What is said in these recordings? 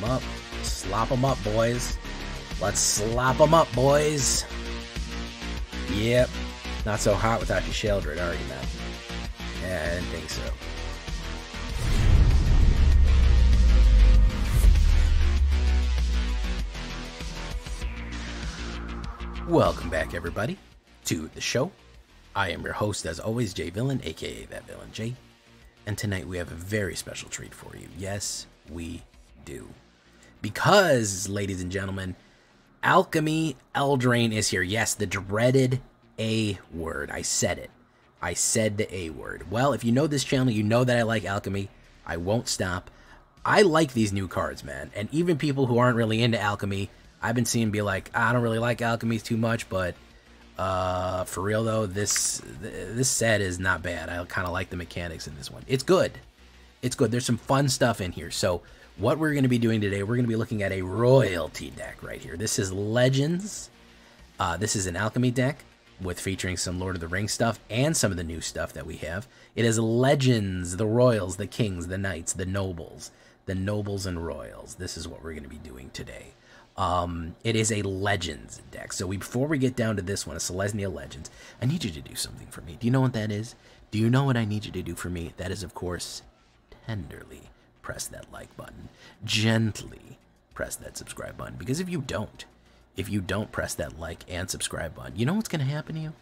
them up. Slop them up, boys. Let's slop them up, boys. Yep. Not so hot without your Sheoldred, are you, man? Yeah, I didn't think so. Welcome back, everybody, to the show. I am your host, as always, Jay Villain, aka That Villain Jay. And tonight we have a very special treat for you. Yes, we do. Because, ladies and gentlemen, Alchemy Eldraine is here. Yes, the dreaded A word. I said it. I said the A word. Well, if you know this channel, you know that I like Alchemy. I won't stop. I like these new cards, man. And even people who aren't really into Alchemy, I've been seeing be like, I don't really like Alchemy too much, but for real though, this set is not bad. I kind of like the mechanics in this one. It's good. It's good. There's some fun stuff in here. So what we're going to be doing today, we're going to be looking at a royalty deck right here. This is Legends. This is an Alchemy deck with featuring some Lord of the Rings stuff and some of the new stuff that we have. It is Legends, the royals, the kings, the knights, the nobles and royals. This is what we're going to be doing today. It is a Legends deck. So before we get down to this one, a Selesnya Legends, I need you to do something for me. Do you know what that is? Do you know what I need you to do for me? That is, of course, tenderly press that like button. Gently press that subscribe button. Because if you don't press that like and subscribe button, you know what's going to happen to you?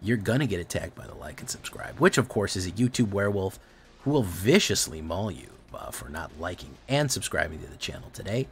You're going to get attacked by the like and subscribe, which, of course, is a YouTube werewolf who will viciously maul you for not liking and subscribing to the channel today.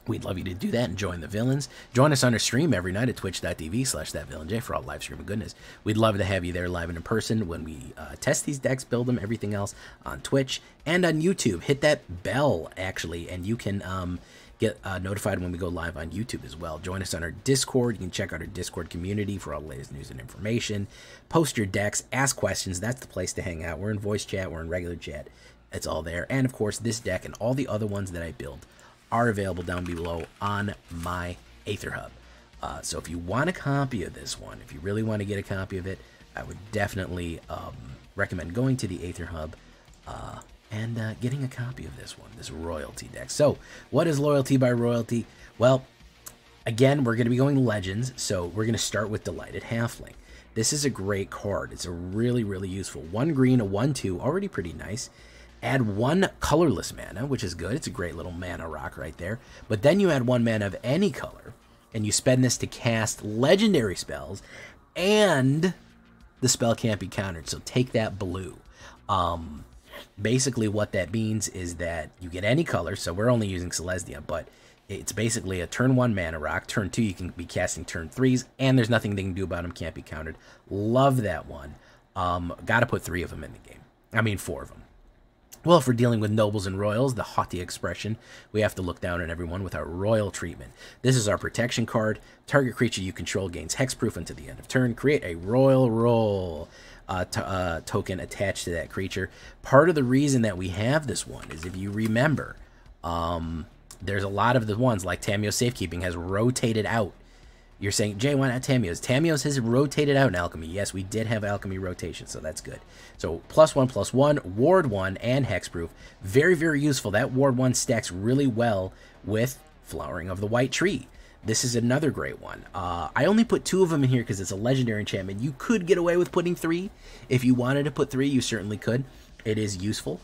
We'd love you to do that and join the villains. Join us on our stream every night at twitch.tv/thatvillainj for all live streaming goodness. We'd love to have you there live and in person when we test these decks, build them, everything else on Twitch and on YouTube. Hit that bell, actually, and you can get notified when we go live on YouTube as well. Join us on our Discord. You can check out our Discord community for all the latest news and information. Post your decks, ask questions. That's the place to hang out. We're in voice chat. We're in regular chat. It's all there. And, of course, this deck and all the other ones that I build are available down below on my Aether Hub. So if you want a copy of this one, if you really want to get a copy of it, I would definitely recommend going to the Aether Hub and getting a copy of this one, this royalty deck. So what is loyalty by royalty? Well, again, we're going to be going Legends, so we're going to start with Delighted Halfling. This is a great card. It's a really, really useful. 1 green, a 1/2, already pretty nice. Add 1 colorless mana, which is good. It's a great little mana rock right there. But then you add 1 mana of any color, and you spend this to cast legendary spells, and the spell can't be countered. So take that blue. Basically what that means is that you get any color, so we're only using Selesnya, but it's basically a turn 1 mana rock. Turn 2 you can be casting turn 3s, and there's nothing they can do about them, can't be countered. Love that one. Gotta put 3 of them in the game. I mean 4 of them. Well, if we're dealing with nobles and royals, the haughty expression, we have to look down on everyone with our royal treatment. This is our protection card. Target creature you control gains hexproof until the end of turn. Create a royal roll token attached to that creature. Part of the reason that we have this one is, if you remember, there's a lot of the ones, like Tamiyo's Safekeeping has rotated out. You're saying, Jay, why not Tamiyo's? Tamiyo's has rotated out in Alchemy. Yes, we did have Alchemy rotation, so that's good. So +1/+1, Ward 1, and Hexproof. Very, very useful. That Ward 1 stacks really well with Flowering of the White Tree. This is another great one. I only put 2 of them in here because it's a legendary enchantment. You could get away with putting 3. If you wanted to put 3, you certainly could. It is useful.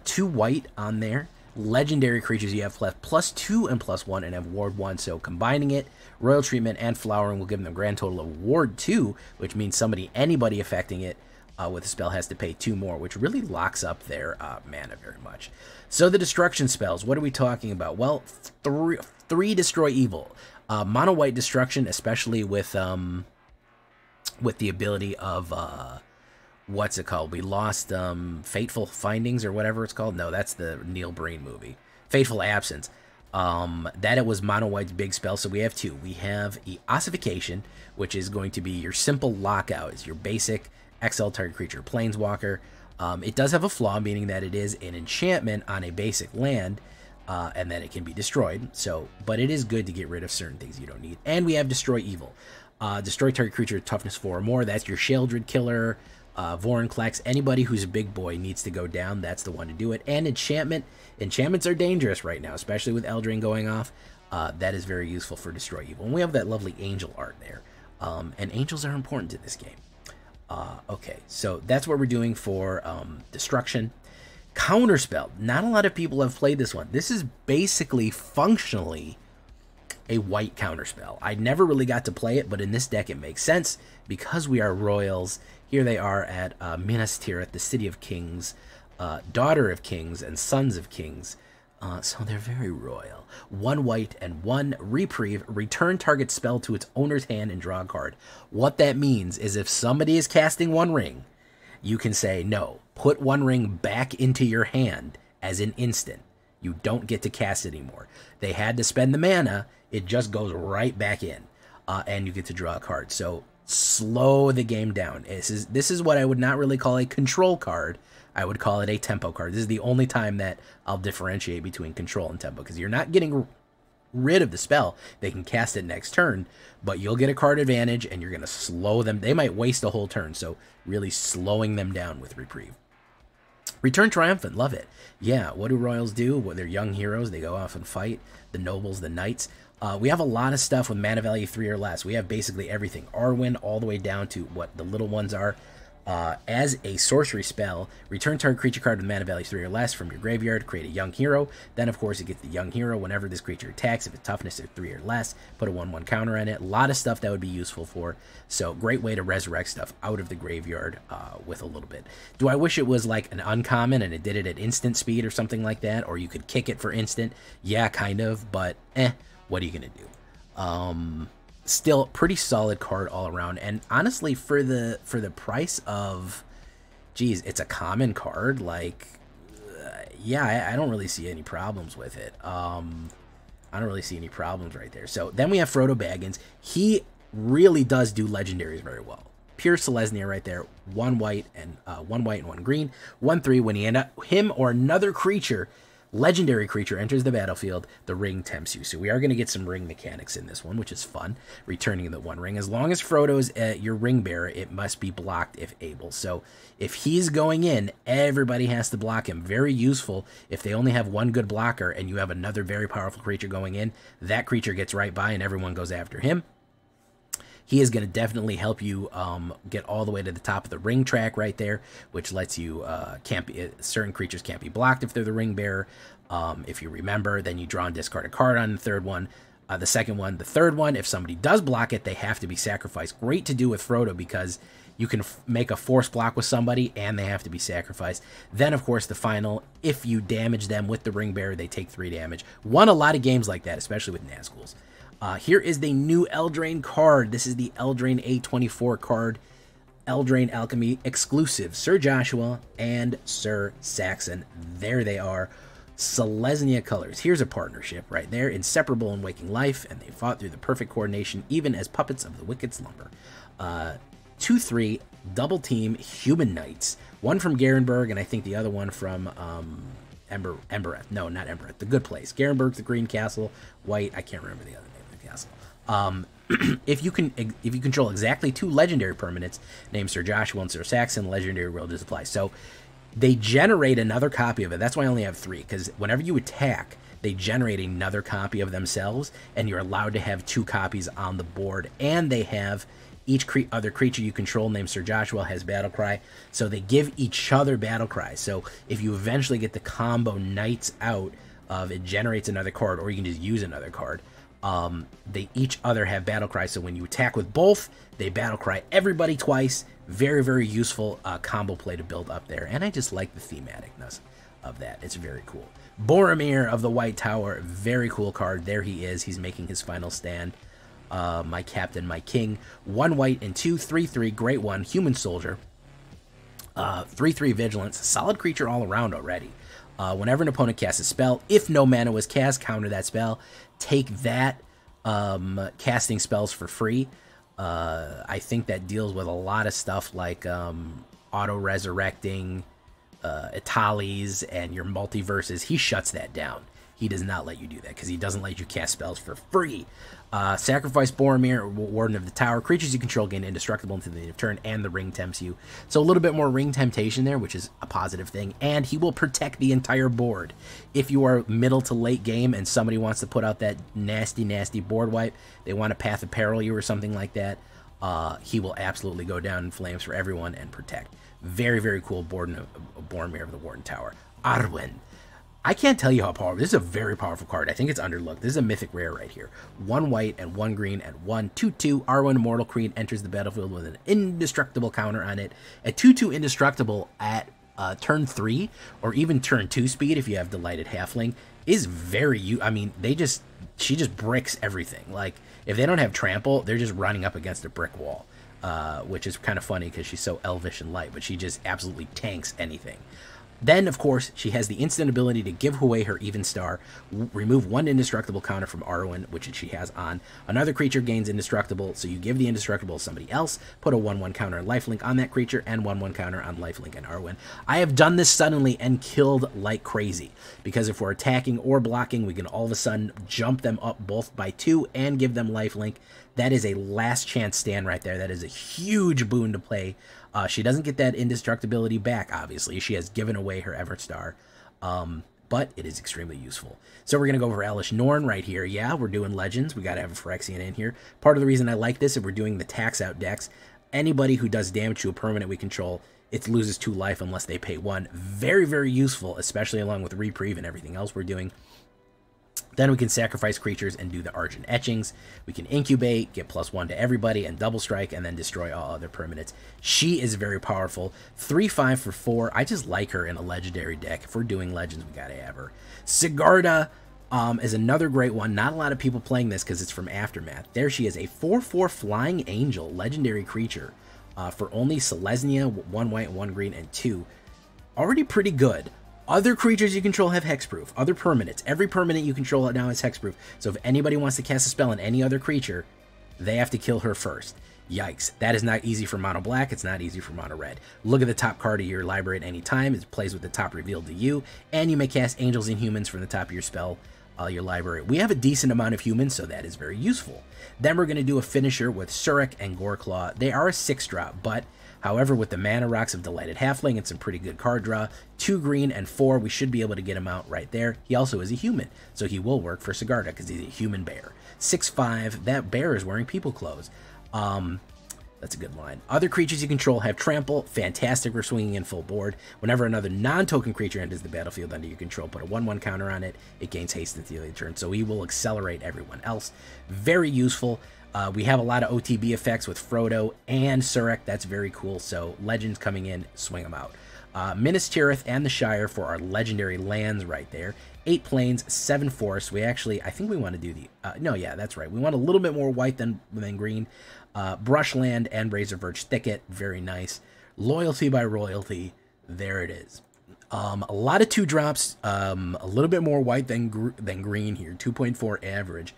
2 white on there. Legendary creatures you have left +2 and +1 and have Ward 1. So combining it, Royal Treatment and Flowering will give them a grand total of Ward 2, which means anybody affecting it with a spell has to pay 2 more, which really locks up their mana very much. So the destruction spells, what are we talking about? Well, 3 Destroy Evil. Mono white destruction, especially with the ability of what's it called? We lost Fateful Findings or whatever it's called. No, that's the Neil Breen movie. Fateful Absence. That it was Mono White's big spell, so we have 2. We have Ossification, which is going to be your simple lockout. It's your basic exile target creature planeswalker. It does have a flaw, meaning that it is an enchantment on a basic land, and that it can be destroyed. So, but it is good to get rid of certain things you don't need. And we have Destroy Evil. Destroy target creature toughness 4 or more. That's your Sheoldred killer. Vorinclex, anybody who's a big boy needs to go down. That's the one to do it. And enchantments are dangerous right now, especially with Eldraine going off. That is very useful for Destroy Evil. And we have that lovely angel art there. And angels are important to this game. Okay, so that's what we're doing for Destruction. Counterspell. Not a lot of people have played this one. This is basically functionally a white counterspell. I never really got to play it, but in this deck it makes sense because we are royals. Here they are at Minas Tirith, the City of Kings, Daughter of Kings, and Sons of Kings. So they're very royal. 1 white and 1 reprieve. Return target spell to its owner's hand and draw a card. What that means is if somebody is casting One Ring, you can say, no, put One Ring back into your hand as an instant. You don't get to cast it anymore. They had to spend the mana. It just goes right back in. And you get to draw a card. So slow the game down. This is what I would not really call a control card. I would call it a tempo card. This is the only time that I'll differentiate between control and tempo, because you're not getting rid of the spell. They can cast it next turn, but you'll get a card advantage, and you're going to slow them. They might waste a whole turn, so really slowing them down with Reprieve. Return Triumphant, love it. Yeah, what do Royals do? Well, they're young heroes. They go off and fight. The Nobles, the Knights. We have a lot of stuff with mana value 3 or less. We have basically everything. Arwen all the way down to what the little ones are. As a sorcery spell, return target creature card with mana value 3 or less from your graveyard, create a young hero. Then, of course, it gets the young hero whenever this creature attacks. If it's toughness is 3 or less, put a 1/1 counter on it. A lot of stuff that would be useful for. So, great way to resurrect stuff out of the graveyard with a little bit. Do I wish it was like an uncommon and it did it at instant speed or something like that? Or you could kick it for instant? Yeah, kind of, but what are you going to do? Still pretty solid card all around, and honestly for the price of, geez, it's a common card, like yeah, I don't really see any problems with it. I don't really see any problems right there. So then we have Frodo Baggins. He really does do legendaries very well. Pure Selesnya right there. 1 white and 1 white and 1 green. 1/3 when him or another creature, legendary creature, enters the battlefield, the ring tempts you. So we are going to get some ring mechanics in this one, which is fun. Returning the 1 ring. As long as Frodo's your ring bearer, it must be blocked if able. So if he's going in, everybody has to block him. Very useful if they only have 1 good blocker and you have another very powerful creature going in. That creature gets right by and everyone goes after him. He is going to definitely help you get all the way to the top of the ring track right there, which lets you, certain creatures can't be blocked if they're the ring bearer. If you remember, then you draw and discard a card on the third one. The second one, the third one, if somebody does block it, they have to be sacrificed. Great to do with Frodo because you can make a force block with somebody and they have to be sacrificed. Then, of course, the final, if you damage them with the ring bearer, they take 3 damage. Won a lot of games like that, especially with Nazguls. Here is the new Eldraine card. This is the Eldraine A24 card. Eldraine Alchemy exclusive. Sir Joshua and Sir Saxon. There they are. Selesnya colors. Here's a partnership right there. Inseparable in waking life, and they fought through the perfect coordination, even as puppets of the wicked slumber. 2/3 double team human knights. One from Garenberg, and I think the other one from Embereth. No, not Embereth. The Good Place. Garenberg's the green castle. White. I can't remember the other name of the castle. If you control exactly 2 legendary permanents, named Sir Joshua and Sir Saxon, legendary will just apply. So they generate another copy of it. That's why I only have 3, because whenever you attack, they generate another copy of themselves, and you're allowed to have 2 copies on the board. And they have each other creature you control named Sir Joshua has Battle Cry, so they give each other Battle Cry. So if you eventually get the combo Knights out of it, generates another card, or you can just use another card. They each other have Battle Cry, so when you attack with both, they Battle Cry everybody twice. Very, very useful combo play to build up there, and I just like the thematicness of that. It's very cool. Boromir of the White Tower, very cool card. There he is. He's making his final stand. My captain, my king. 1 white and 2, 3/3, great one. Human soldier. 3/3 vigilance. Solid creature all around already. Whenever an opponent casts a spell, if no mana was cast, counter that spell. Take that casting spells for free. I think that deals with a lot of stuff like auto-resurrecting, Italis, and your multiverses. He shuts that down. he does not let you do that because he doesn't let you cast spells for free. Sacrifice Boromir, Warden of the Tower. Creatures you control gain indestructible until the end of turn, and the ring tempts you. So a little bit more ring temptation there, which is a positive thing. And he will protect the entire board. If you are middle to late game and somebody wants to put out that nasty, nasty board wipe, they want to Path of Peril you or something like that, he will absolutely go down in flames for everyone and protect. Very, very cool Boromir of the Warden Tower. Arwen. I can't tell you how powerful. This is a very powerful card. I think it's underlooked. This is a mythic rare right here. 1 white and 1 green and 1 2/2. Arwen Immortal Queen enters the battlefield with an indestructible counter on it. A 2/2 indestructible at turn 3 or even turn 2 speed if you have Delighted Halfling is very... I mean, she just bricks everything. Like, if they don't have trample, they're just running up against a brick wall, which is kind of funny because she's so elvish and light, but she just absolutely tanks anything. Then, of course, she has the instant ability to give away her Even Star, remove 1 indestructible counter from Arwen, which she has on. Another creature gains indestructible, so you give the indestructible to somebody else, put a 1/1 counter and lifelink on that creature, and 1/1 counter on lifelink and Arwen. I have done this suddenly and killed like crazy, because if we're attacking or blocking, we can all of a sudden jump them up both by 2 and give them lifelink. That is a last chance stand right there. That is a huge boon to play. She doesn't get that indestructibility back, obviously. She has given away her Everstar, but it is extremely useful. So we're going to go over Elesh Norn right here. Yeah, we're doing Legends. We got to have a Phyrexian in here. Part of the reason I like this, if we're doing the tax out decks, anybody who does damage to a permanent we control, it loses 2 life unless they pay 1. Very, very useful, especially along with Reprieve and everything else we're doing. Then we can sacrifice creatures and do the Argent Etchings. We can incubate, get +1 to everybody, and double strike, and then destroy all other permanents. She is very powerful. 3/5 for 4. I just like her in a legendary deck. If we're doing legends, we gotta have her. Sigarda is another great one. Not a lot of people playing this because it's from Aftermath. There she is, a 4/4 Flying Angel, legendary creature. For only Selesnya, 1 white, 1 green, and 2. Already pretty good. Other creatures you control have hexproof. Other permanents. Every permanent you control now is hexproof. So if anybody wants to cast a spell on any other creature, they have to kill her first. Yikes. That is not easy for mono black. It's not easy for mono red. Look at the top card of your library at any time. It plays with the top revealed to you. And you may cast Angels and Humans from the top of your spell, your library. We have a decent amount of humans, so that is very useful. Then we're going to do a finisher with Surek and Goreclaw. They are a 6-drop, but... however, with the Mana Rocks of Delighted Halfling and some pretty good card draw, 2 green and 4, we should be able to get him out right there. He also is a human, so he will work for Sigarda because he's a human bear. 6/5, that bear is wearing people clothes. That's a good line. Other creatures you control have trample. Fantastic for swinging in full board. Whenever another non-token creature enters the battlefield under your control, put a 1/1 counter on it. It gains haste until the end of the turn, so he will accelerate everyone else. Very useful. We have a lot of OTB effects with Frodo and Surek. That's very cool. So legends coming in, swing them out. Minas Tirith and the Shire for our legendary lands right there. 8 plains, 7 forests. We actually, I think we want to do the... no, yeah, that's right. We want a little bit more white than green. Brushland and Razorverge Thicket. Very nice. Loyalty by Royalty. There it is. A lot of 2-drops. A little bit more white than green here. 2.4 average.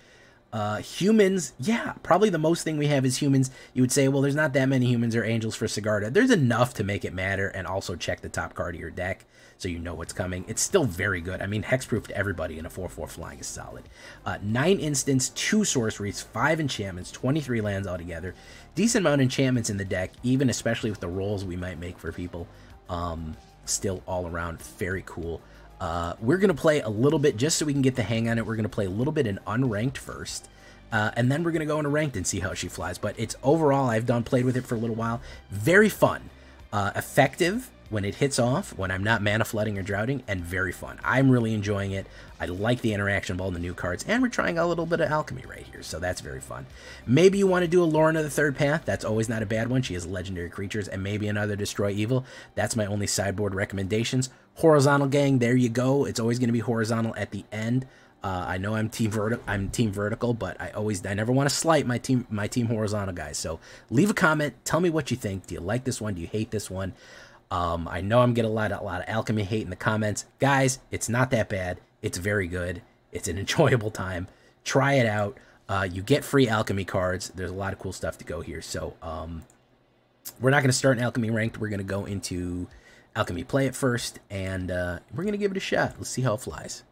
Humans, yeah, probably the most thing we have is humans. You would say, well, there's not that many humans or angels for Sigarda. There's enough to make it matter, and also check the top card of your deck so you know what's coming. It's still very good. I mean, hexproof to everybody in a 4/4 flying is solid. 9 instants, 2 sorceries, 5 enchantments, 23 lands altogether. Decent amount of enchantments in the deck, even especially with the rolls we might make for people. Still all around very cool. We're going to play a little bit, just so we can get the hang on it, we're going to play a little bit in unranked first, and then we're going to go into ranked and see how she flies. But it's overall, I've played with it for a little while. Very fun. Effective when it hits off, when I'm not mana flooding or droughting, and very fun. I'm really enjoying it. I like the interaction of all the new cards, and we're trying a little bit of alchemy right here, so that's very fun. Maybe you want to do a Lorna the Third Path. That's always not a bad one. She has legendary creatures, and maybe another Destroy Evil. That's my only sideboard recommendations. Horizontal Gang, there you go. It's always going to be horizontal at the end. I know I'm team vertical, but I never want to slight my team horizontal guys. So leave a comment. Tell me what you think. Do you like this one? Do you hate this one? I know I'm getting a lot of alchemy hate in the comments. Guys, it's not that bad. It's very good. It's an enjoyable time. Try it out. You get free alchemy cards. There's a lot of cool stuff to go here. So we're not going to start in alchemy ranked. We're going to go into alchemy play it first, and we're going to give it a shot. Let's see how it flies.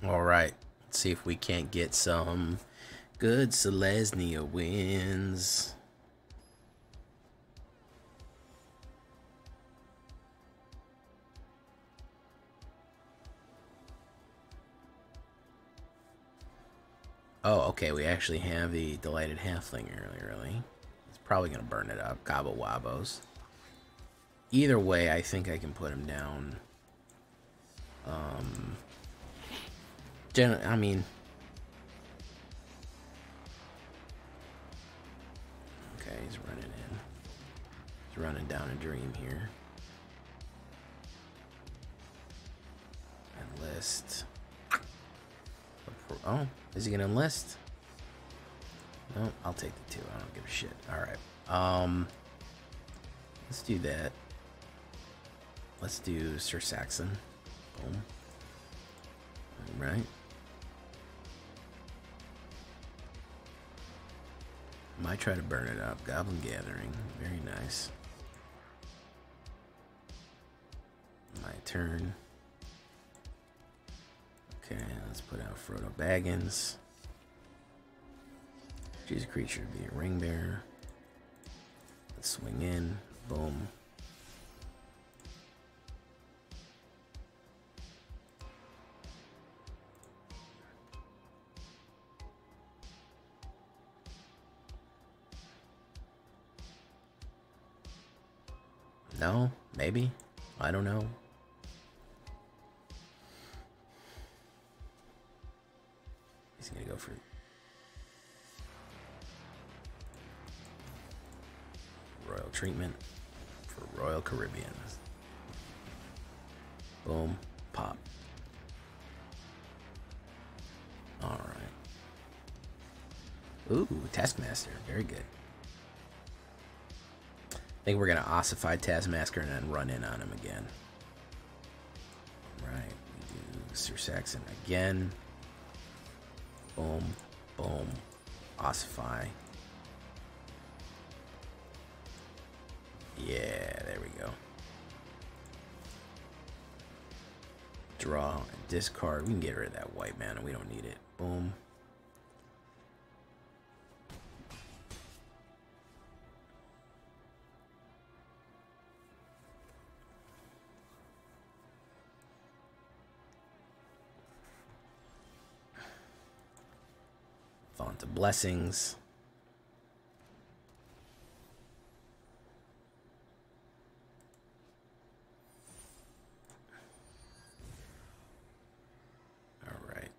All right. Let's see if we can't get some good Selesnya wins. Oh, okay. We actually have the Delighted Halfling early. It's probably going to burn it up. Gobble Wobbos. Either way, I think I can put him down. I mean... Okay, he's running in. He's running down a dream here. Enlist. Oh, is he gonna enlist? No, I'll take the 2. I don't give a shit. Alright. Let's do that. Let's do Sir Saxon. Boom. Alright. Might try to burn it up. Goblin Gathering. Very nice. My turn. Okay, let's put out Frodo Baggins. Choose a creature to be a ring bearer. Let's swing in. Boom. No? Maybe? I don't know. He's gonna go for Royal Treatment for Royal Caribbean. Boom. Pop. Alright. Ooh, Taskmaster. Very good. I think we're going to ossify Taskmaster and then run in on him again. Right. We do Sir Saxon again. Boom. Boom. Ossify. Yeah, there we go. Draw and discard. We can get rid of that white mana. We don't need it. Boom. Font of Blessings. All right.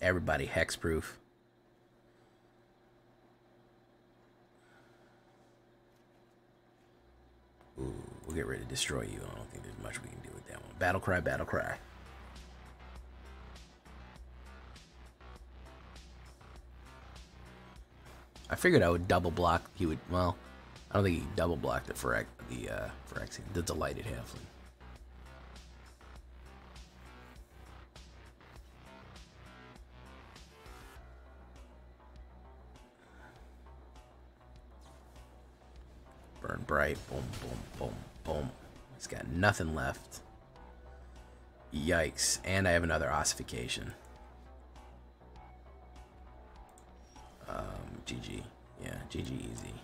Everybody hexproof. Ooh, we'll get ready to destroy you. I don't think there's much we can do with that one. Battle cry, battle cry. I figured I would double block. He would. Well, I don't think he double blocked it for the Delighted Halfling. Burn Bright. Boom, boom, boom, boom. He's got nothing left. Yikes! And I have another ossification. GG. Yeah, GG easy.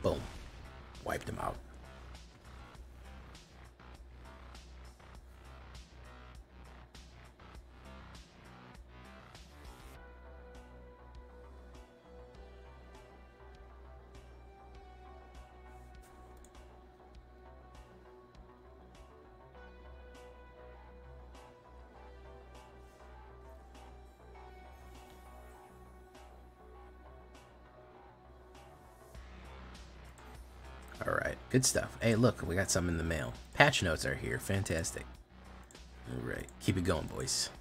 Boom. Wiped him out. Alright, good stuff. Hey, look, we got some in the mail. Patch notes are here. Fantastic. Alright, keep it going, boys.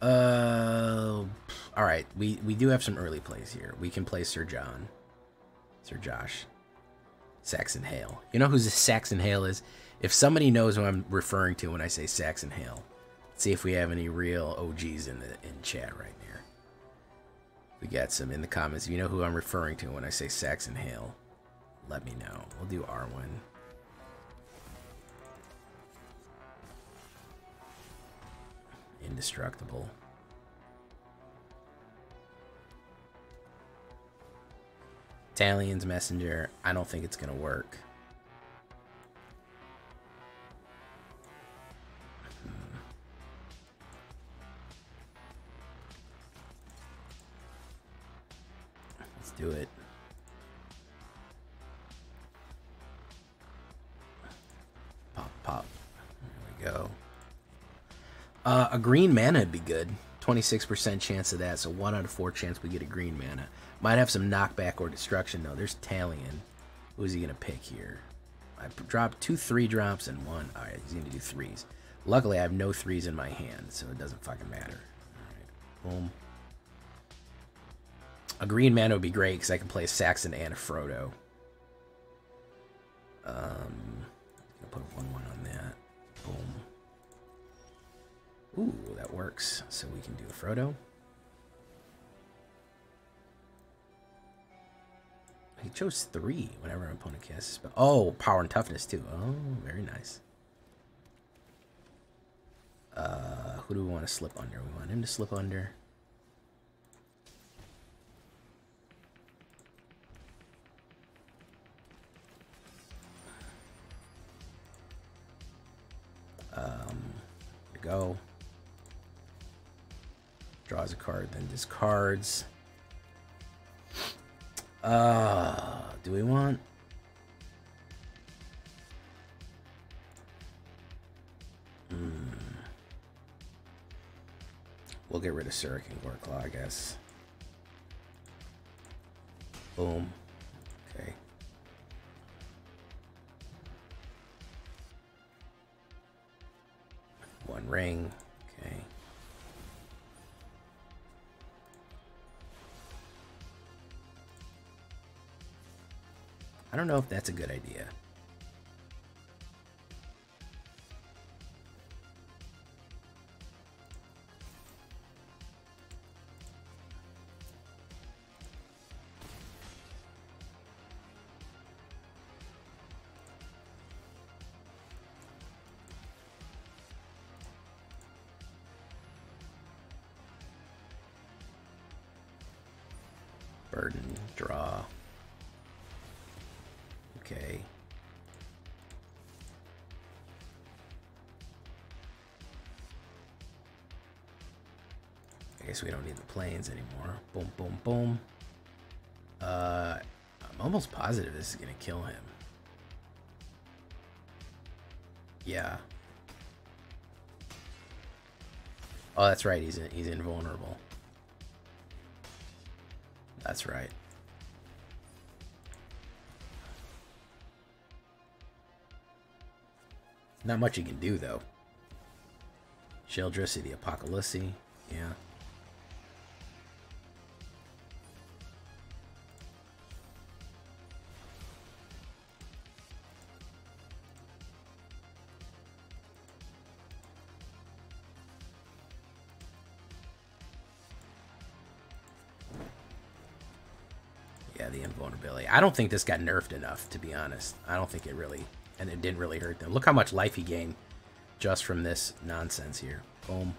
All right. We do have some early plays here. We can play Sir Josh, Saxon Hale. You know who Saxon Hale is? If somebody knows who I'm referring to when I say Saxon Hale, let's see if we have any real OGs in chat right here. We got some in the comments. If you know who I'm referring to when I say Saxon Hale, let me know. We'll do Arwen. Indestructible. Talion's Messenger. I don't think it's gonna work. Let's do it. Pop, pop. There we go. A green mana would be good. 26% chance of that, so 1 out of 4 chance we get a green mana. Might have some knockback or destruction, though. There's Talion. Who's he going to pick here? I dropped 2 3-drops and 1. Alright, he's going to do 3s. Luckily, I have no 3s in my hand, so it doesn't fucking matter. Alright, boom. A green mana would be great, because I can play a Saxon and a Frodo. I'm going to put 1-1 on that. Boom. Ooh, that works. So we can do a Frodo. He chose 3 whenever an opponent casts a spell. Oh, power and toughness too. Oh, very nice. Who do we want to slip under? We want him to slip under. Here we go. Draws a card, then discards. Do we want? We'll get rid of Surik and Goreclaw, I guess. Boom. Okay. One ring. Okay. I don't know if that's a good idea. Burden, draw. Okay. I guess we don't need the planes anymore. Boom, boom, boom. I'm almost positive this is gonna kill him. Yeah. Oh, that's right. He's invulnerable. That's right. Not much you can do, though. Sheldress, the Apocalypse. Yeah. Yeah, the invulnerability. I don't think this got nerfed enough, to be honest. I don't think it really... And it didn't really hurt them. Look how much life he gained just from this nonsense here. Boom.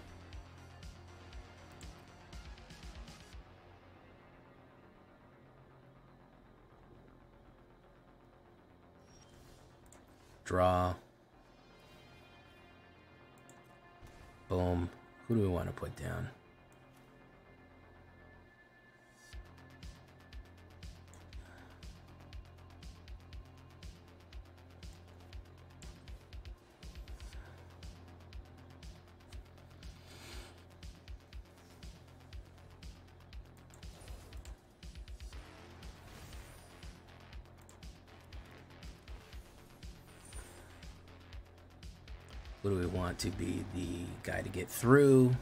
Draw. Boom. Who do we want to put down? Who do we want to be the guy to get through?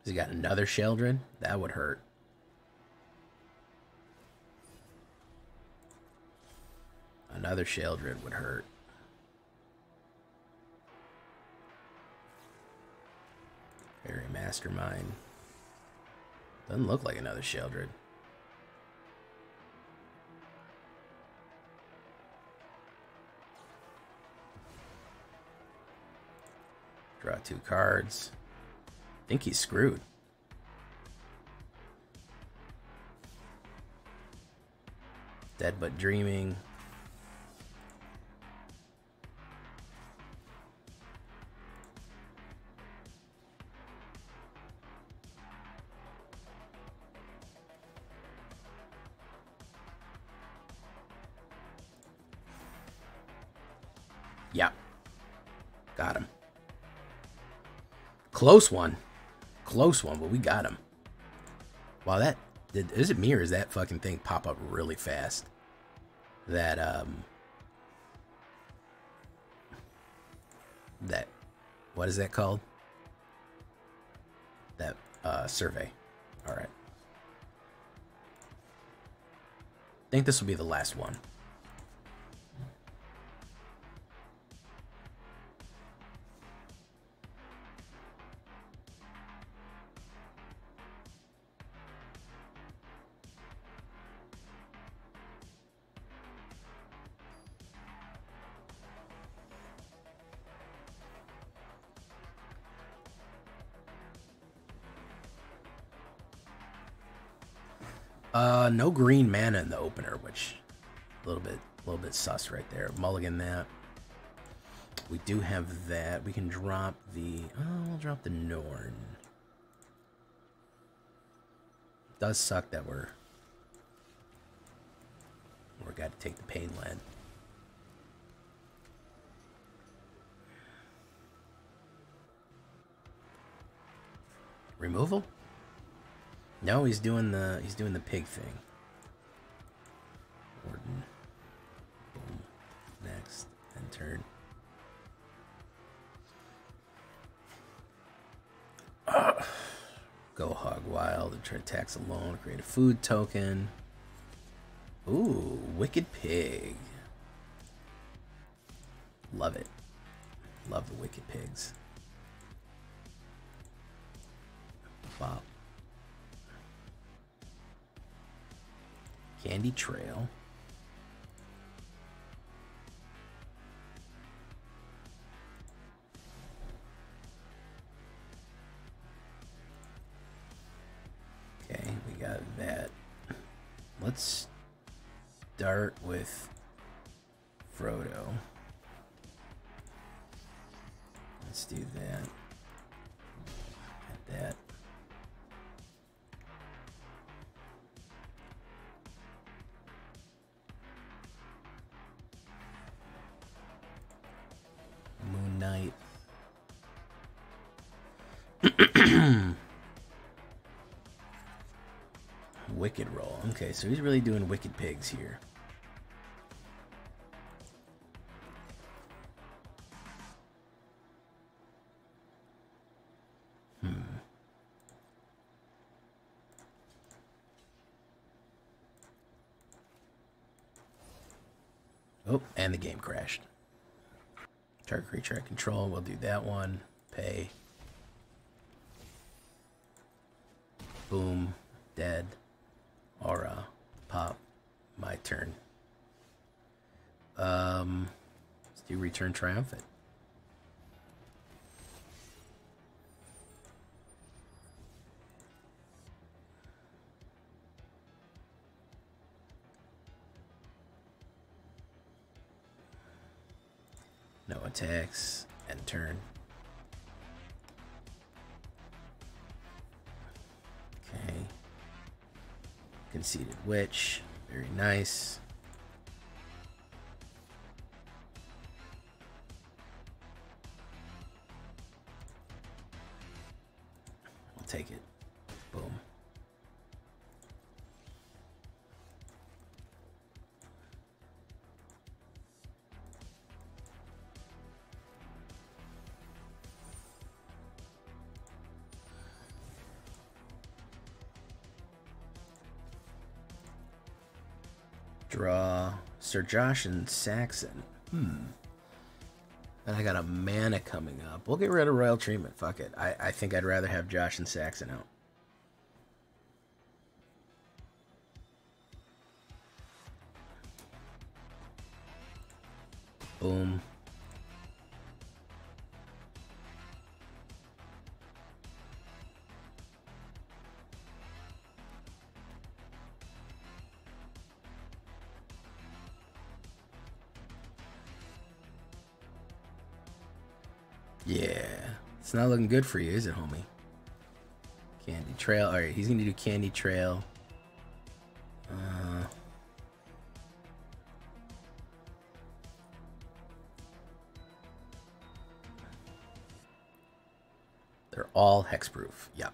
Has he got another Sheldon? That would hurt. Another Sheldon would hurt. Fairy Mastermind. Doesn't look like another Sheldon. Draw 2 cards. I think he's screwed. Dead but Dreaming. Yeah. Got him. Close one. Close one, but we got him. Wow, that... Is it me or is that fucking thing pop up really fast? That, That... What is that called? That, survey. Alright. I think this will be the last one. No green mana in the opener, which a little bit sus right there. Mulligan that. We do have that. We can drop the. Oh, we'll drop the Norn. Does suck that we're got to take the Pain Land. Removal? No, he's doing the pig thing. Warden. Boom. Next. And turn. Go hog wild and try to tax alone. Create a food token. Ooh, Wicked Pig. Love it. Love the Wicked Pigs. Bop. Candy Trail. Okay, we got that. Let's start with Frodo. Let's do that. Get that. Moon Knight. Wicked roll. Okay, so he's really doing Wicked Pigs here. Oh, and the game crashed. Target creature I control. We'll do that one. Pay. Boom. Dead. Aura. Pop. My turn. Let's do Return Triumphant. No attacks. End turn. Okay. Conceited Witch. Very nice. I'll take it. Boom. Draw Sir Josh and Saxon. And I got a mana coming up. We'll get rid of Royal Treatment. Fuck it. I think I'd rather have Josh and Saxon out. Boom. Yeah. It's not looking good for you, is it, homie? Candy Trail. Alright, he's going to do Candy Trail. They're all hexproof. Yep.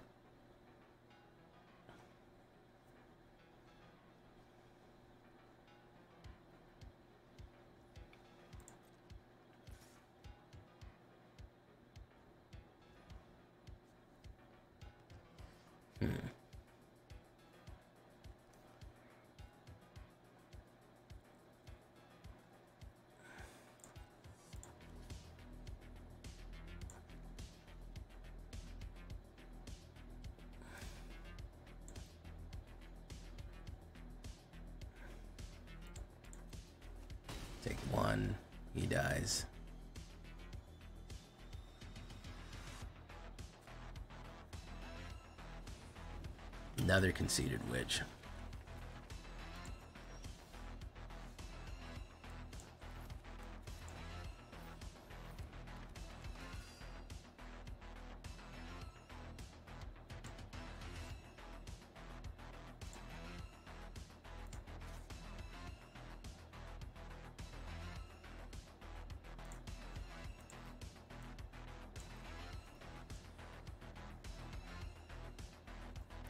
Take one. He dies. Another Conceited Witch.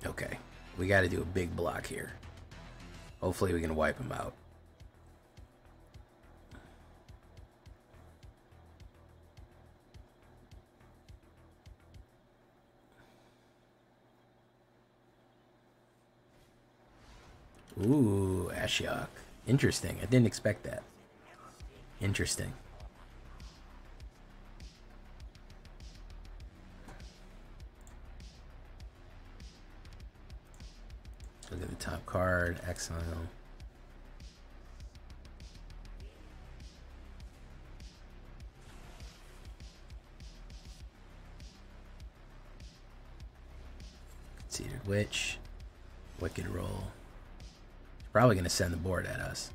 Okay, we got to do a big block here. Hopefully we can wipe him out. Ooh, Ashiok. Interesting. I didn't expect that. Interesting. Look at the top card, Exile. Conceited Witch. Wicked Roll. Probably going to send the board at us.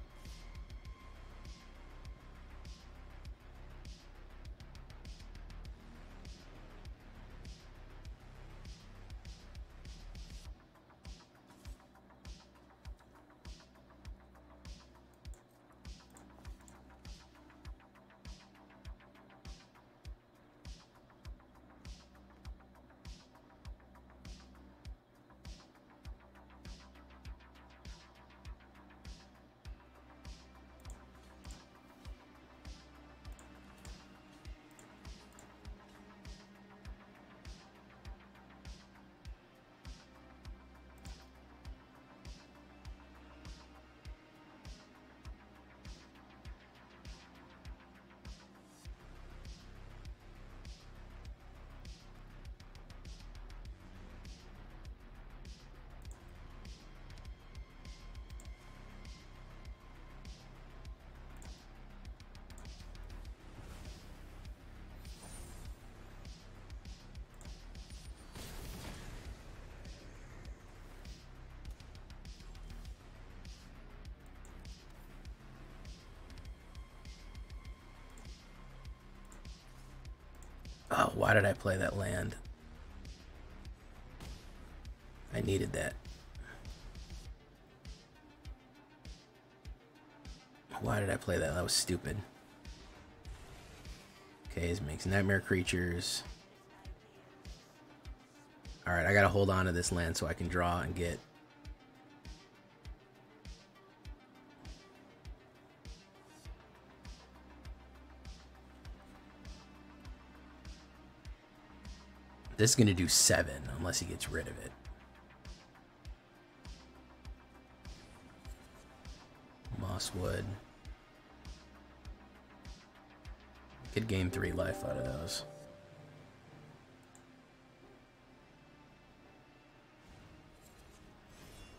Oh, why did I play that land? I needed that. Why did I play that? That was stupid. Okay, this makes nightmare creatures. Alright, I gotta hold on to this land so I can draw and get... This is gonna do 7 unless he gets rid of it. Mosswood. Could gain 3 life out of those.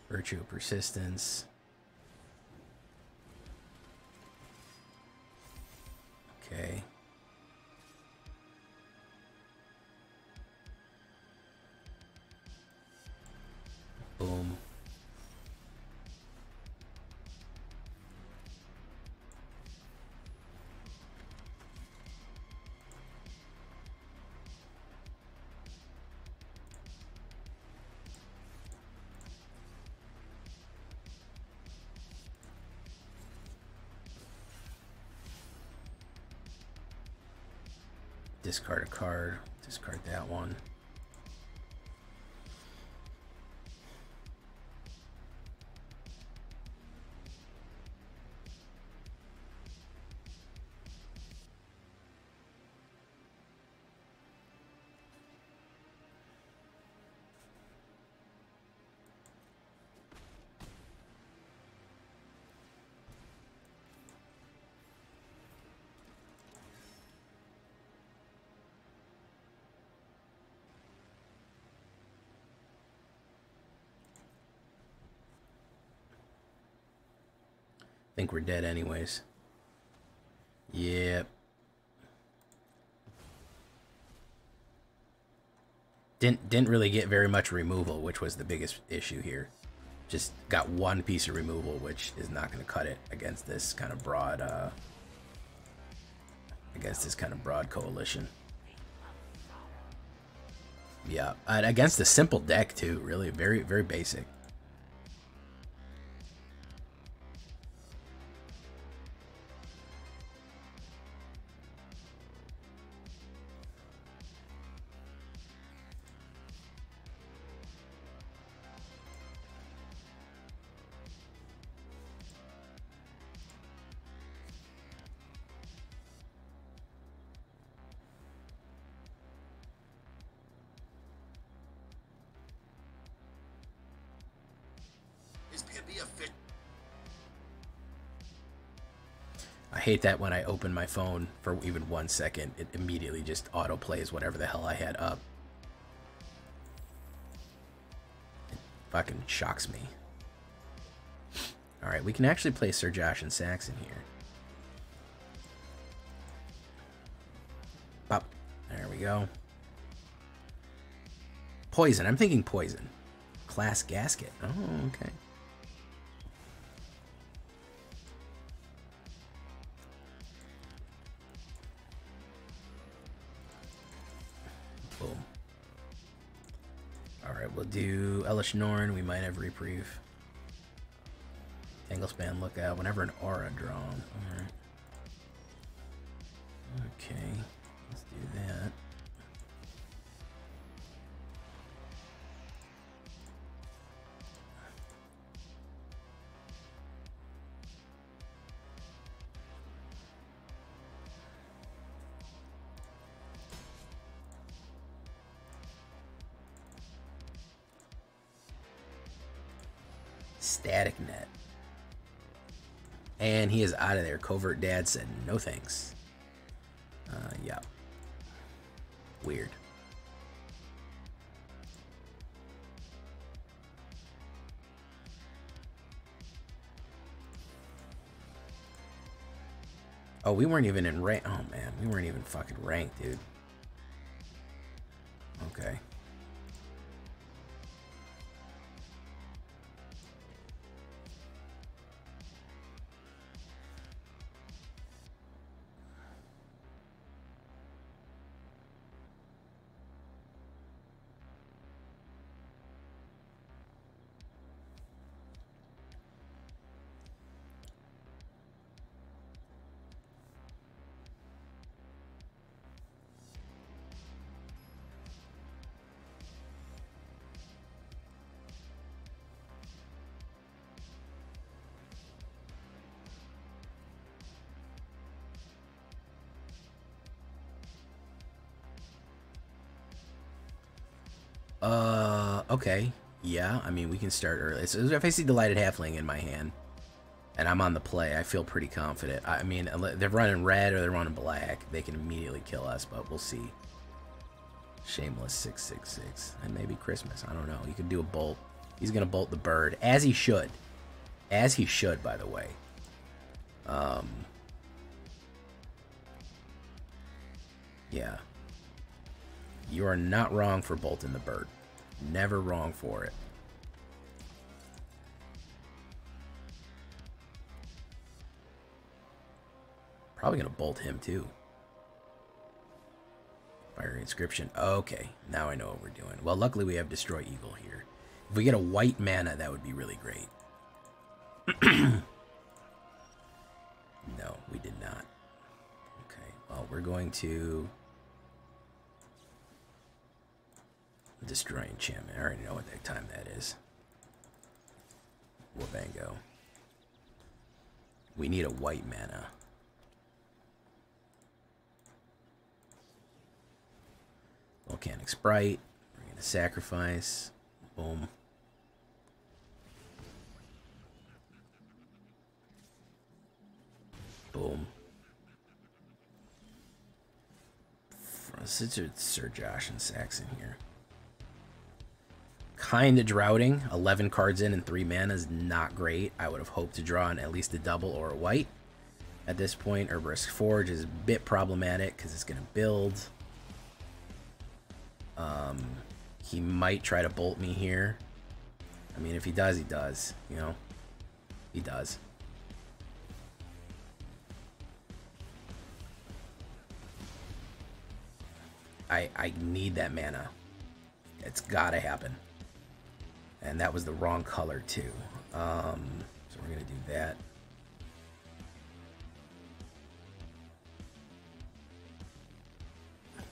Virtue of Persistence. Okay. Boom. Discard a card. Discard that one. Think we're dead anyways. Yep. Didn't really get very much removal, which was the biggest issue here. Just got 1 piece of removal, which is not going to cut it against this kind of broad coalition. Yeah, and against a simple deck too. Really, very, very basic. I hate that when I open my phone for even 1 second, it immediately just auto plays whatever the hell I had up. It fucking shocks me. Alright, we can actually play Sir Josh and Saxon here. Pop. There we go. Poison. I'm thinking poison. Class Gasket. Oh, okay. Boom. Alright, we'll do Elesh Norn. We might have Reprieve. Tanglespan Lookout. Whenever an aura drawn. Alright. Okay. Let's do that. Static Net. And he is out of there. Covert Dad said no thanks. Yeah. Weird. Oh, we weren't even in rank. Oh, man. We weren't even fucking ranked, dude. Okay. Okay. Yeah, I mean, we can start early. So if I see Delighted Halfling in my hand, and I'm on the play, I feel pretty confident. I mean, they're running red or they're running black, they can immediately kill us, but we'll see. Shameless 666. And maybe Christmas. I don't know. He could do a bolt. He's going to bolt the bird, as he should. As he should, by the way. Yeah. You are not wrong for bolting the bird. Never wrong for it. Probably going to bolt him, too. Fire inscription. Okay, now I know what we're doing. Well, luckily we have Destroy Evil here. If we get a white mana, that would be really great. No, we did not. Okay, well, we're going to destroy enchantment. I already know what that time that is. Wabango. We need a white mana. Volcanic Sprite. We're going to sacrifice. Boom. Boom. Sir Josh and Saxon here. Kind of droughting. 11 cards in and 3 mana is not great. I would have hoped to draw on at least a double or a white. At this point, Herbrisk Forge is a bit problematic because it's going to build. He might try to bolt me here. I mean, if he does, he does. You know? He does. I need that mana. It's gotta happen. And that was the wrong color, too. So we're gonna do that.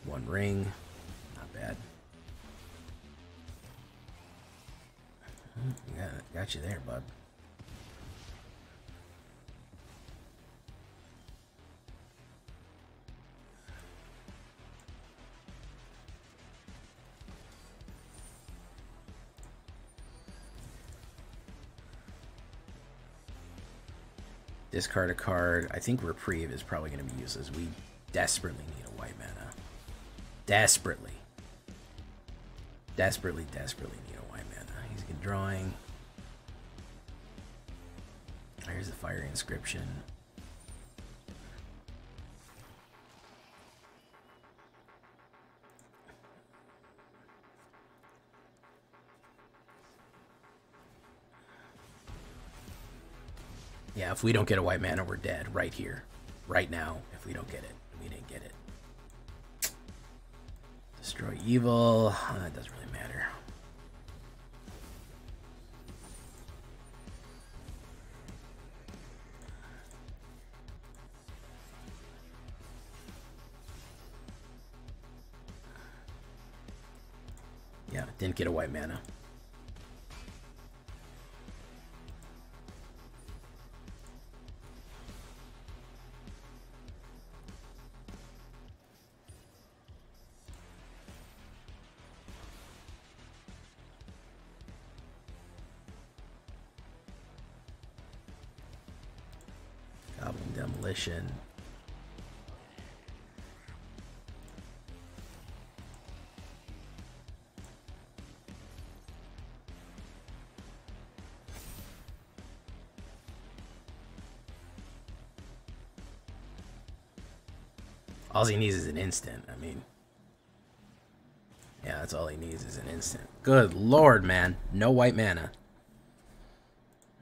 One ring. Not bad. Yeah, got you there, bud. Discard a card. I think Reprieve is probably going to be useless. We desperately need a white mana. Desperately. Desperately need a white mana. He's good drawing. Here's the Fire Inscription. Yeah, if we don't get a white mana, we're dead right here. Right now, if we don't get it. We didn't get it. Destroy Evil. It doesn't really matter. Yeah, didn't get a white mana. Goblin Demolition. All he needs is an instant. I mean, yeah, that's all he needs is an instant. Good lord, man. No white mana.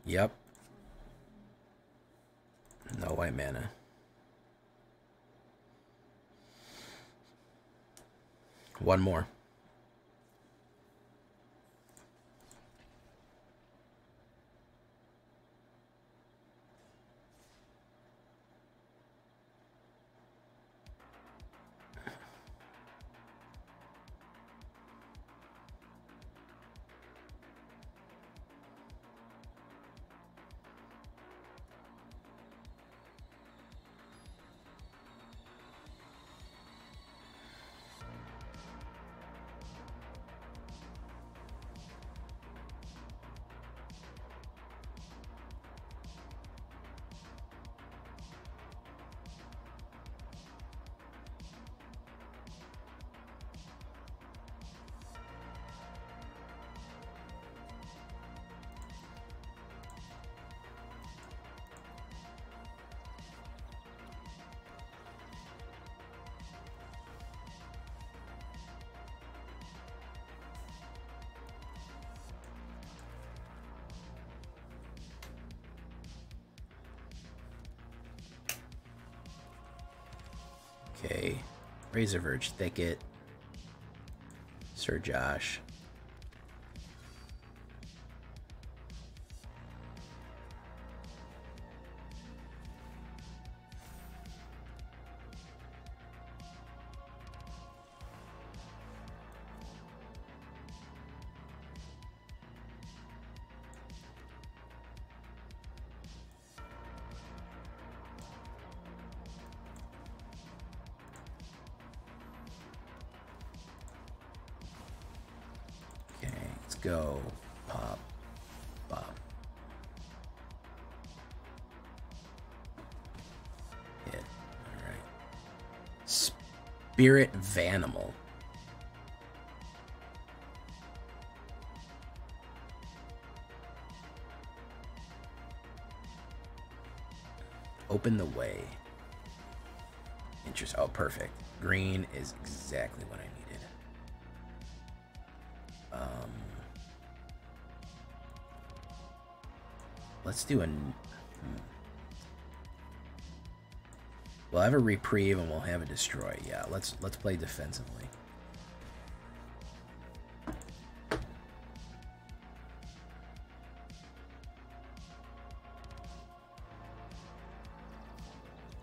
Yep. No white mana. One more. Okay. Razor Verge Thicket. Sir Josh. Go. Pop. Pop. Hit. Alright. Spirit Vanimal. Open the way. Interest. Oh, perfect. Green is exactly what I needed. Let's do a... We'll have a reprieve and we'll have a destroy. Yeah, let's play defensively.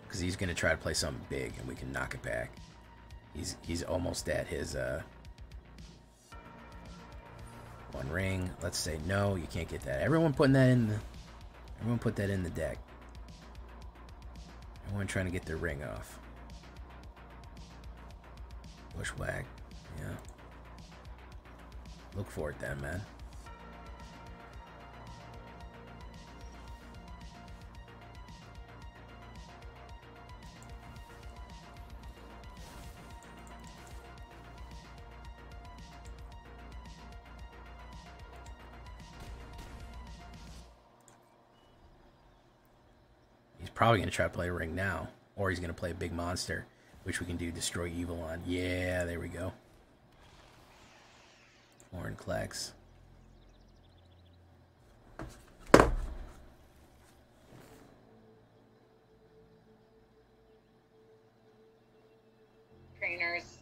Because he's gonna try to play something big and we can knock it back. He's almost at his one ring. Let's say no, you can't get that. Everyone putting that in the... Everyone put that in the deck. Everyone trying to get their ring off. Bushwhack. Yeah. Look for it then, man. Probably going to try to play a ring now. Or he's going to play a big monster, which we can do Destroy Evil on. Yeah, there we go. Vorinclex. Trainers.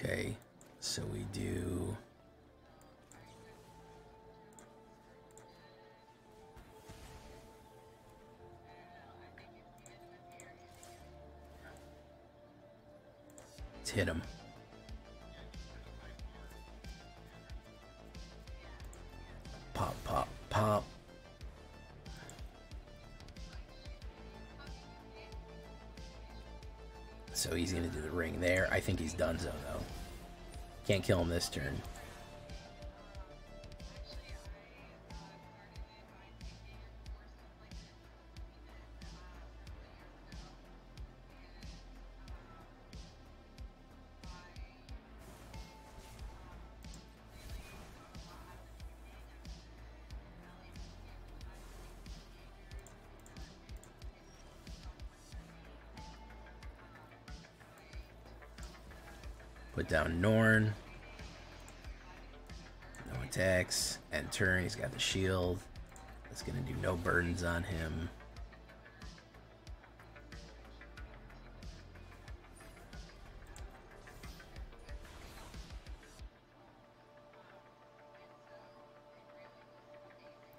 Okay, so we do... Let's hit him. Pop, pop, pop. So he's going to do the ring there. I think he's done so, though. Can't kill him this turn. Put down Norn. No attacks. End turn. He's got the shield. That's going to do no burdens on him.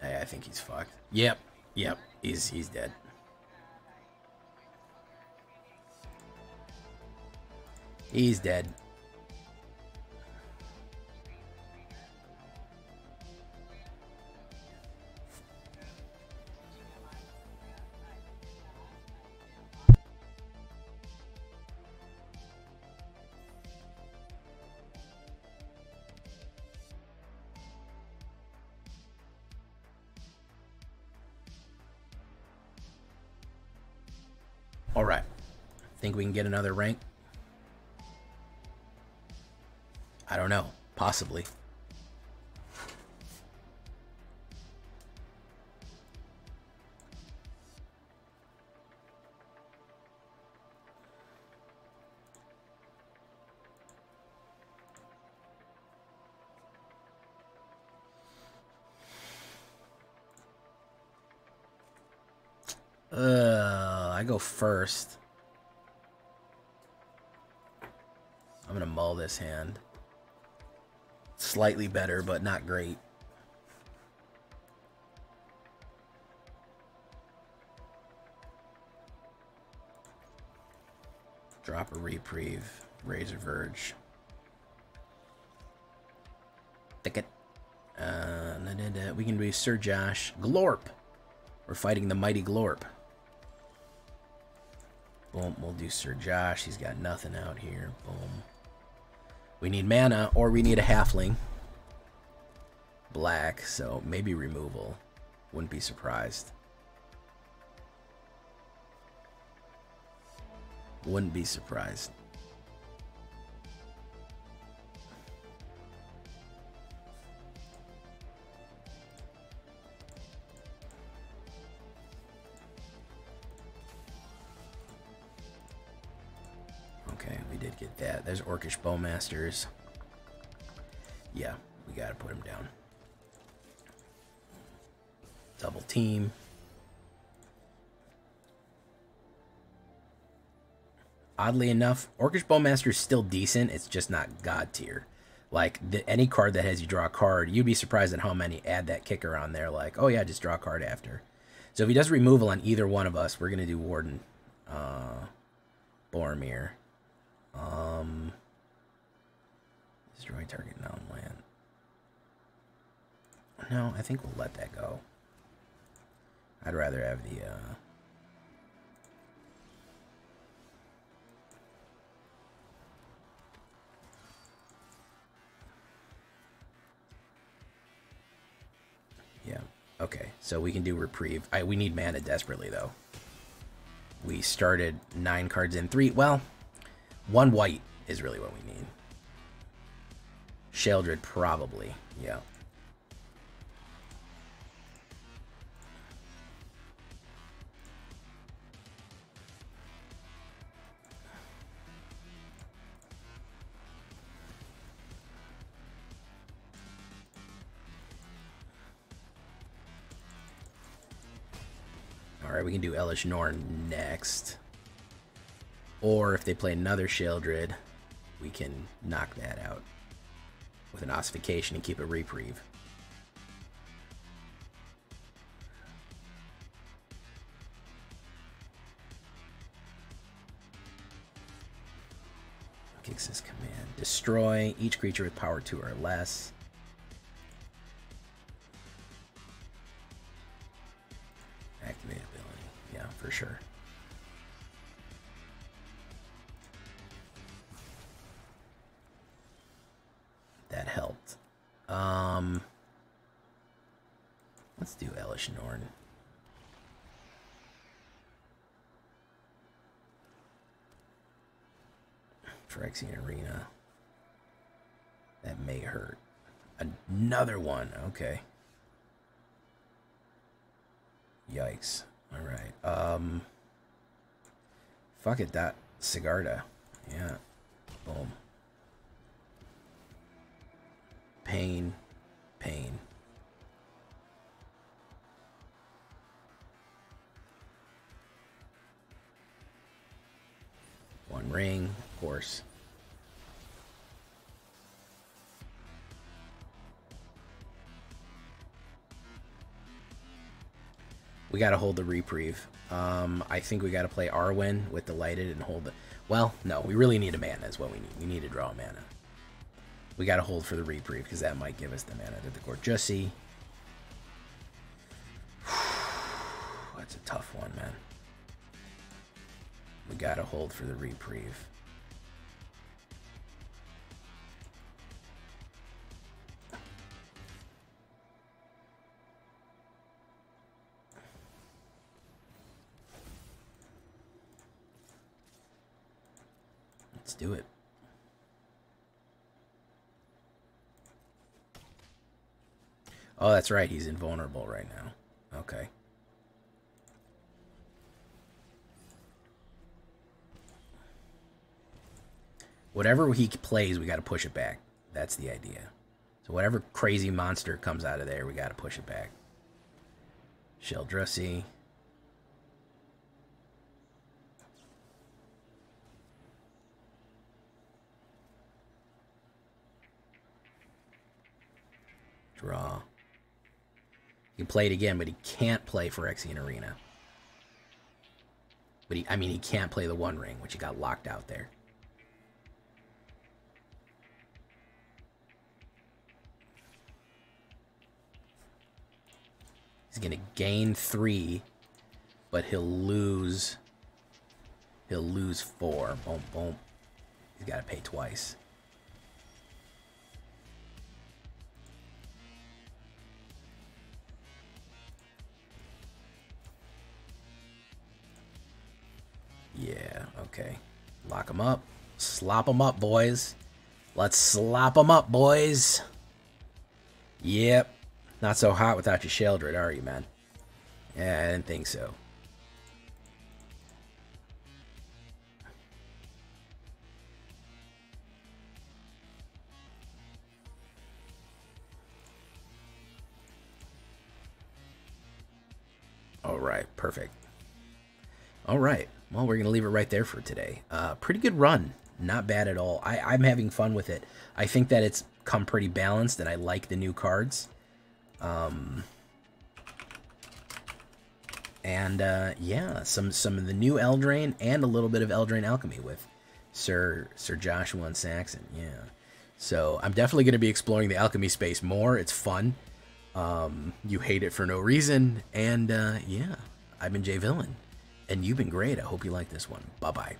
Hey, I think he's fucked. Yep. Yep. He's dead. He's dead. All right. Think we can get another rank? I don't know. Possibly. I go first. I'm gonna mull this hand. Slightly better, but not great. Drop a Reprieve, Razor Verge. Thicket. We can do Sir Josh. Glorp. We're fighting the mighty Glorp. Boom, we'll do Sir Josh. He's got nothing out here. Boom. We need mana, or we need a halfling. Black, so maybe removal. Wouldn't be surprised. Wouldn't be surprised. Okay, we did get that. There's Orcish Bowmasters. Yeah, we gotta put him down. Double team. Oddly enough, Orcish Bowmaster is still decent. It's just not god tier. Like, any card that has you draw a card, you'd be surprised at how many add that kicker on there. Like, oh yeah, just draw a card after. So if he does removal on either one of us, we're going to do Warden. Boromir. Destroy target non-land. No, I think we'll let that go. I'd rather have the... Yeah, okay. So we can do Reprieve. We need mana desperately, though. We started 9 cards in 3. Well, 1 white is really what we need. Sheoldred, probably. Yeah. Alright, we can do Elesh Norn next. Or if they play another Sheoldred, we can knock that out with an Ossification and keep a Reprieve. Kix's command. Destroy each creature with power 2 or less. Activate ability. Yeah, for sure. That helped. Let's do Elesh Norn. Phyrexian Arena. That may hurt. Another one. Okay. Yikes. Alright. Fuck it, that Sigarda. Yeah. Boom. Pain. Pain. One ring, of course. We gotta hold the Reprieve. I think we gotta play Arwen with Delighted and hold it. Well, no, we really need a mana is what we need. We need to draw a mana. We gotta hold for the Reprieve because that might give us the mana. Did the Gorjussi. That's a tough one, man. We gotta hold for the Reprieve. Let's do it. Oh, that's right. He's invulnerable right now. Okay. Whatever he plays, we got to push it back. That's the idea. So whatever crazy monster comes out of there, we got to push it back. Sheoldred. Draw. He can play it again, but he can't play Phyrexian Arena. But he can't play the One Ring, which he got locked out there. He's gonna gain 3, but he'll lose 4. Boom, boom. He's gotta pay twice. Yeah, okay. Lock him up. Slop him up, boys. Let's slop him up, boys. Yep. Not so hot without your Sheoldred, are you, man? Yeah, I didn't think so. All right, perfect. All right. Well, we're going to leave it right there for today. Pretty good run. Not bad at all. I'm having fun with it. I think that it's come pretty balanced, and I like the new cards. Yeah, some of the new Eldraine and a little bit of Eldraine Alchemy with Sir Joshua and Saxon. Yeah. So I'm definitely going to be exploring the alchemy space more. It's fun. You hate it for no reason. And yeah, I've been Jay Villain. And you've been great. I hope you like this one. Bye-bye.